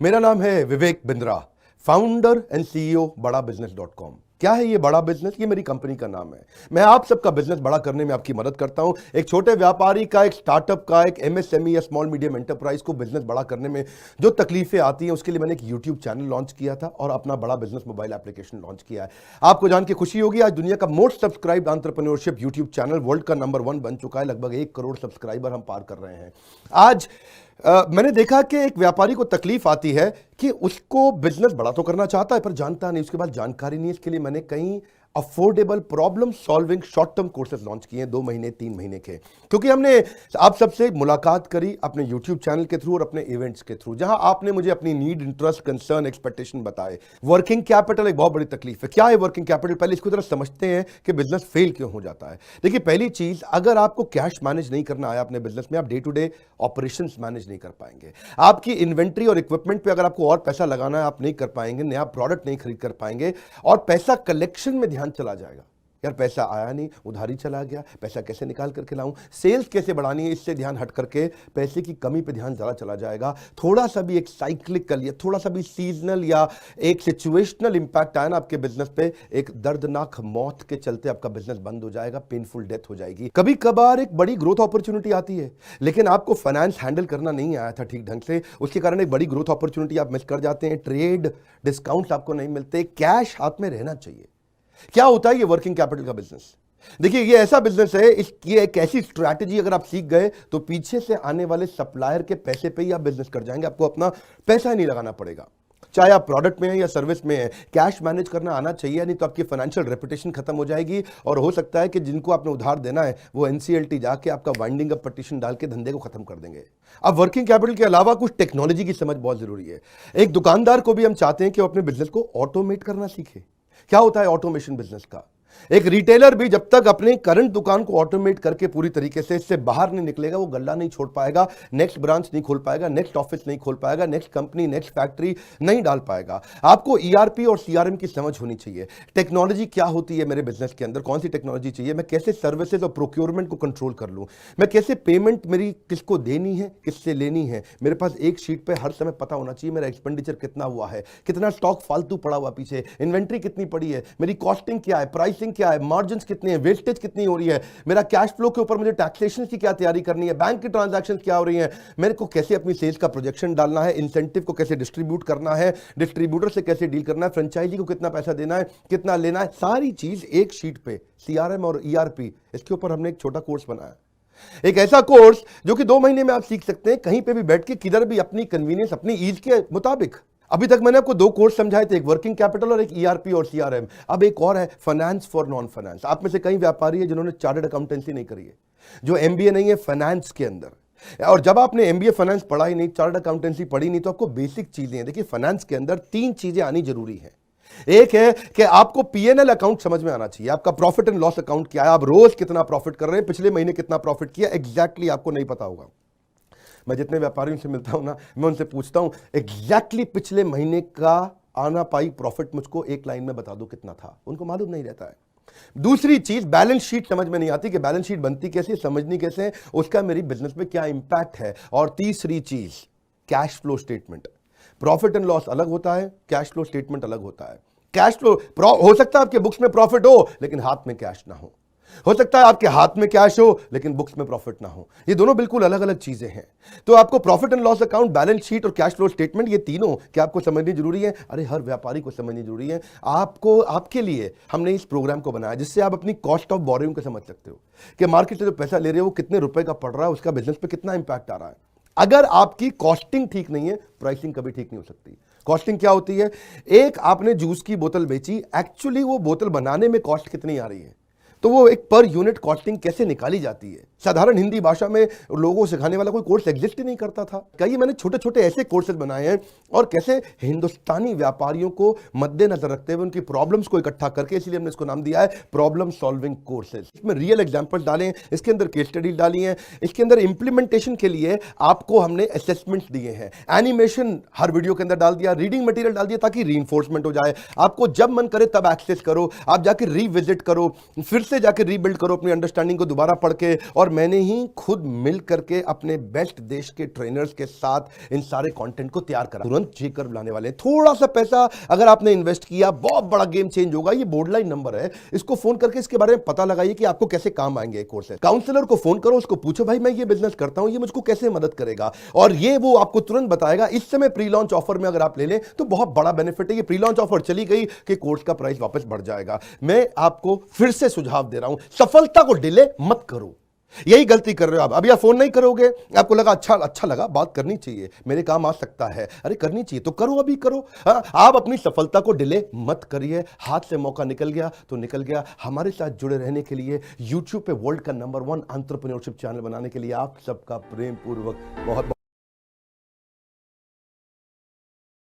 मेरा नाम है Vivek Bindra, founder and CEO बड़ा बिजनेस .com। क्या है ये बड़ा बिजनेस? ये मेरी कंपनी का नाम है। मैं आप सबका बिजनेस बड़ा करने में आपकी मदद करता हूं। एक छोटे व्यापारी का, एक स्टार्टअप का, एक एमएसएमई या स्मॉल मीडियम एंटरप्राइज को बिजनेस बड़ा करने में जो तकलीफें आती हैं, उसके लिए मैंने एक यूट्यूब चैनल लॉन्च किया था और अपना बड़ा बिजनेस मोबाइल एप्लीकेशन लॉन्च किया है। आपको जान के खुशी होगी, आज दुनिया का most subscribed entrepreneurship YouTube channel world का नंबर 1 बन चुका है। लगभग 1 करोड़ सब्सक्राइबर हम पार कर रहे हैं आज। मैंने देखा कि एक व्यापारी को तकलीफ आती है कि उसको बिजनेस बड़ा तो करना चाहता है पर जानता नहीं, उसके बाद जानकारी नहीं है। इसके लिए मैंने कई affordable problem solving short term courses launch किए हैं 2 महीने 3 महीने के, क्योंकि हमने आप सबसे मुलाकात करी अपने यूट्यूब चैनल के थ्रू और अपने इवेंट्स के थ्रू, जहां आपने मुझे अपनी नीड, इंटरेस्ट, कंसर्न, एक्सपेक्टेशन बताए। वर्किंग कैपिटल एक बहुत बड़ी तकलीफ है। क्या है वर्किंग कैपिटल? पहले इसको जरा समझते हैं कि बिजनेस फेल क्यों हो जाता है। देखिए, पहली चीज, अगर आपको कैश मैनेज नहीं करना आया अपने बिजनेस में, आप day to day operations manage नहीं कर पाएंगे। आपकी इन्वेंट्री और इक्विपमेंट पे अगर आपको और पैसा लगाना है, आप नहीं कर पाएंगे। नया प्रोडक्ट नहीं खरीद कर पाएंगे और पैसा कलेक्शन में ध्यान चला जाएगा। यार पैसा आया नहीं, उधारी चला गया, पैसा कैसे निकाल करके लाऊं, सेल्स कैसे बढ़ानी है, इससे ध्यान हट करके पैसे की कमी पे ध्यान ज़्यादा चला जाएगा। थोड़ा सा भी एक साइक्लिकल या थोड़ा सा भी सीजनल या एक सिचुएशनल इंपैक्ट आया ना आपके बिजनेस पे, एक दर्दनाक मौत के चलते आपका बिजनेस बंद हो जाएगा, पेनफुल डेथ हो जाएगी। कभी कभार एक बड़ी ग्रोथ अपॉर्चुनिटी आती है, लेकिन आपको फाइनेंस हैंडल करना नहीं आया था ठीक ढंग से, उसके कारण एक बड़ी ग्रोथ अपॉर्चुनिटी आप मिस कर जाते हैं। ट्रेड डिस्काउंट्स आपको नहीं मिलते, कैश हाथ में रहना चाहिए। क्या होता है ये वर्किंग कैपिटल का बिजनेस? देखिए, ये ऐसा बिजनेस है, ये एक ऐसी स्ट्रैटेजी अगर आप सीख गए तो पीछे से आने वाले सप्लायर के पैसे पे ही आप बिजनेस कर जाएंगे। आपको अपना पैसा ही नहीं लगाना पड़ेगा, चाहे आप प्रोडक्ट में है या सर्विस में है। कैश मैनेज करना आना चाहिए, नहीं तो आपकी फाइनेंशियल रेपुटेशन खत्म हो जाएगी और हो सकता है कि जिनको आपने उधार देना है वो एनसीएलटी जाके आपका वाइंडिंग अप पटिशन डाल के धंधे को खत्म कर देंगे। अब वर्किंग कैपिटल के अलावा कुछ टेक्नोलॉजी की समझ बहुत जरूरी है। एक दुकानदार को भी हम चाहते हैं कि वो अपने बिजनेस को ऑटोमेट करना सीखे। क्या होता है ऑटोमेशन बिजनेस का? एक रिटेलर भी जब तक अपने करंट दुकान को ऑटोमेट करके पूरी तरीके से इससे बाहर नहीं निकलेगा, वो गल्ला नहीं छोड़ पाएगा, नेक्स्ट ब्रांच नहीं खोल पाएगा, नेक्स्ट ऑफिस नहीं खोल पाएगा, नेक्स्ट कंपनी, नेक्स्ट फैक्ट्री नहीं डाल पाएगा। आपको ईआरपी और सीआरएम की समझ होनी चाहिए। टेक्नोलॉजी क्या होती है मेरे बिजनेस के अंदर, कौन सी टेक्नोलॉजी चाहिए, मैं कैसे सर्विसेज और प्रोक्योरमेंट को कंट्रोल कर लूं, मैं कैसे पेमेंट मेरी किसको देनी है, किससे लेनी है। मेरे पास एक शीट पे हर समय पता होना चाहिए मेरा एक्सपेंडिचर कितना हुआ है, कितना स्टॉक फालतू पड़ा हुआ पीछे, इन्वेंट्री कितनी पड़ी है, मेरी कॉस्टिंग क्या है, प्राइसिंग क्या है, मार्जिन कितने हैं, वेस्टेज कितनी हो रही है, मेरा कैश फ्लो के ऊपर मुझे टैक्सेशन की क्या तैयारी करनी है, बैंक की ट्रांजैक्शन क्या हो रही है, मेरे को कैसे अपनी सेल्स का प्रोजेक्शन डालना है, इंसेंटिव को कैसे डिस्ट्रीब्यूट करना है, डिस्ट्रीब्यूटर से कैसे डील करना है, फ्रेंचाइजी को कितना पैसा देना है, कितना लेना है, सारी चीज एक शीट पे। सीआरएम और ईआरपी, इसके ऊपर हमने एक छोटा कोर्स बनाया, एक ऐसा कोर्स जो कि 2 महीने में आप सीख सकते हैं, कहीं पे भी बैठ के, किधर भी, अपनी कन्वीनियंस, अपनी ईज के मुताबिक। अभी तक मैंने आपको 2 कोर्स समझाए थे, एक वर्किंग कैपिटल और एक ईआरपी और सीआरएम। अब एक और है, फाइनेंस फॉर नॉन फाइनेंस। आप में से कई व्यापारी है जिन्होंने चार्टर्ड अकाउंटेंसी नहीं करी है, जो एमबीए नहीं है फाइनेंस के अंदर। और जब आपने एमबीए फाइनेंस पढ़ा ही नहीं, चार्टर्ड अकाउंटेंसी पढ़ी नहीं, तो आपको बेसिक चीजें हैं। देखिए, फाइनेंस के अंदर 3 चीजें आनी जरूरी है। एक है कि आपको पीएनएल अकाउंट समझ में आना चाहिए, आपका प्रॉफिट एंड लॉस अकाउंट क्या है, आप रोज कितना प्रॉफिट कर रहे हैं, पिछले महीने कितना प्रॉफिट किया, एग्जैक्टली आपको नहीं पता होगा। मैं जितने व्यापारियों से मिलता हूं ना, मैं उनसे पूछता हूं एग्जैक्टली पिछले महीने का आना पाई प्रॉफिट मुझको एक लाइन में बता दो कितना था, उनको मालूम नहीं रहता है। दूसरी चीज, बैलेंस शीट समझ में नहीं आती कि बैलेंस शीट बनती कैसे, समझनी कैसे है, उसका मेरी बिजनेस पे क्या इंपैक्ट है। और तीसरी चीज, cash flow statement. Profit and loss अलग होता है, कैश फ्लो स्टेटमेंट अलग होता है। कैश फ्लो हो सकता है आपके बुक्स में प्रॉफिट हो लेकिन हाथ में कैश ना हो सकता है आपके हाथ में कैश हो लेकिन बुक्स में प्रॉफिट ना हो। ये दोनों बिल्कुल अलग अलग चीजें हैं। तो आपको profit and loss account, balance sheet और कैश फ्लो स्टेटमेंट, ये तीनों क्या आपको समझनी जरूरी है? अरे हर व्यापारी को समझनी जरूरी है। आपको, आपके लिए हमने इस प्रोग्राम को बनाया जिससे आप अपनी कॉस्ट ऑफ बोरोइंग को समझ सकते हो कि मार्केट से जो पैसा ले रहे हो वो कितने रुपए का पड़ रहा है, उसका बिजनेस पे कितना इंपैक्ट आ रहा है। अगर आपकी कॉस्टिंग ठीक नहीं है, प्राइसिंग कभी ठीक नहीं हो सकती। कॉस्टिंग क्या होती है? एक आपने जूस की बोतल बेची, एक्चुअली वो बोतल बनाने में कॉस्ट कितनी आ रही है, तो वो एक पर यूनिट कॉस्टिंग कैसे निकाली जाती है। साधारण हिंदी भाषा में लोगों को सिखाने वाला कोई कोर्स एग्जिस्ट ही नहीं करता था। कई मैंने छोटे छोटे ऐसे कोर्सेज बनाए हैं और कैसे हिंदुस्तानी व्यापारियों को मद्देनजर रखते हुए उनकी प्रॉब्लम्स को इकट्ठा करके, इसलिए हमने इसको नाम दिया है प्रॉब्लम सॉल्विंग कोर्सेज। इसमें रियल एग्जांपल्स डाले हैं, इसके अंदर केस स्टडीज डाली हैं, इसके अंदर इंप्लीमेंटेशन के लिए आपको हमने असेसमेंट्स दिए हैं, एनिमेशन हर वीडियो के अंदर डाल दिया, रीडिंग मटेरियल डाल दिया ताकि रीइंफोर्समेंट हो जाए। आपको जब मन करे तब एक्सेस करो, आप जाकर रीविजिट करो, फिर से से जाकर रीबिल्ड करो अपनी अंडरस्टैंडिंग को दोबारा पढ़ के। और मैंने ही खुद मिल करके अपने बेस्ट देश के ट्रेनर्स के साथ इन सारे कंटेंट को तैयार करा। तुरंत जे कर्व लाने वाले हैं। थोड़ा सा पैसा अगर आपने इन्वेस्ट किया, बहुत बड़ा गेम चेंज होगा। ये बोर्डलाइन नंबर है, इसको फोन करके इसके बारे में पता लगाइए कि आपको कैसे काम आएंगे कोर्स। काउंसलर को फोन करो, उसको पूछो भाई मैं ये बिजनेस करता हूं, ये मुझको कैसे मदद करेगा, और ये वो आपको तुरंत बताएगा। इस समय प्री लॉन्च ऑफर में अगर आप ले लें तो बहुत बड़ा बेनिफिट है। ये प्री लॉन्च ऑफर चली गई कि कोर्स का प्राइस वापस बढ़ जाएगा। मैं आपको फिर से सुझाव दे रहा हूं, सफलता को डिले मत करो। यही गलती कर रहे हो आप। अभी आप फोन नहीं करोगे, आपको लगा अच्छा लगा, बात करनी चाहिए, मेरे काम आ सकता है, अरे करनी चाहिए तो करो, अभी करो। आप अपनी सफलता को डिले मत करिए। हाथ से मौका निकल गया तो निकल गया। हमारे साथ जुड़े रहने के लिए, यूट्यूब पे वर्ल्ड का नंबर 1 एंटरप्रेन्योरशिप चैनल बनाने के लिए आप सबका प्रेम पूर्वक बहुत